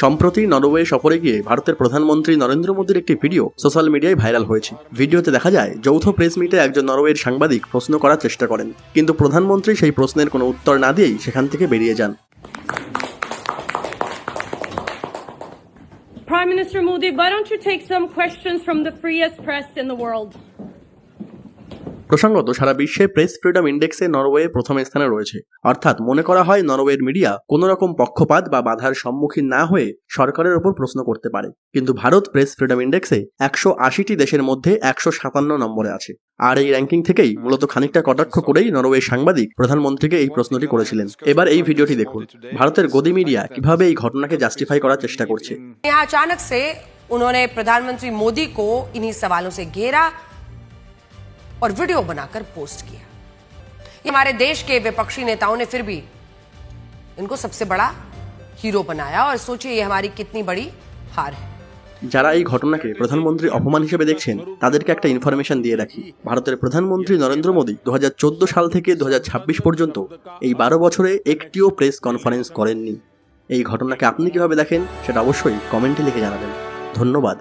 সম্প্রতি নরওয়ে সফরে গিয়ে ভারতের প্রধানমন্ত্রী নরেন্দ্র মোদীর একটি ভিডিও সোশ্যাল মিডিয়ায় ভাইরাল হয়েছে। ভিডিওতে দেখা যায় যৌথ প্রেস মিটে একজন নরওয়ের সাংবাদিক প্রশ্ন করার চেষ্টা করেন, কিন্তু প্রধানমন্ত্রী সেই প্রশ্নের কোনো উত্তর না দিয়েই সেখান থেকে বেরিয়ে যান। Prime Minister Modi, why don't you take some questions from the freest press in the world? প্রসঙ্গত, সারা বিশ্বে প্রেস ফ্রিডম ইন্ডেক্সে নরওয়ে প্রথম স্থানে রয়েছে। অর্থাৎ মনে করা হয় নরওয়ের মিডিয়া কোনো রকম পক্ষপাত বা বাধার সম্মুখীন না হয়ে সরকারের ওপর প্রশ্ন করতে পারে। কিন্তু ভারত প্রেস ফ্রিডম ইন্ডেক্সে 180টি দেশের মধ্যে 157 নম্বরে আছে। আর এই র্যাঙ্কিং থেকেই মূলত খানিকটা কটাক্ষ করেই নরওয়ের সাংবাদিক প্রধানমন্ত্রীকে এই প্রশ্নটি করেছিলেন। এবার এই ভিডিওটি দেখুন, ভারতের গদি মিডিয়া কিভাবে এই ঘটনাকে জাস্টিফাই করার চেষ্টা করছে। अचानक से उन्होंने प्रधानमंत्री मोदी को इन्हीं सवालों से घेरा और वीडियो बनाकर पोस्ट किया। हमारे देश के विपक्षी नेताओं ने फिर भी इनको सबसे बड़ा हीरो बनाया और सोचिए ये हमारी कितनी बड़ी हार है। যারা এই ঘটনাকে প্রধানমন্ত্রী অপমান হিসেবে দেখছেন তাদেরকে একটা ইনফরমেশন দিয়ে রাখি। ভারতের প্রধানমন্ত্রী নরেন্দ্র মোদী 2014 সাল থেকে 2026 পর্যন্ত এই 12 বছরে একটিও প্রেস কনফারেন্স করেননি। এই ঘটনাকে আপনি কিভাবে দেখেন সেটা অবশ্যই কমেন্টে লিখে জানাবেন। ধন্যবাদ।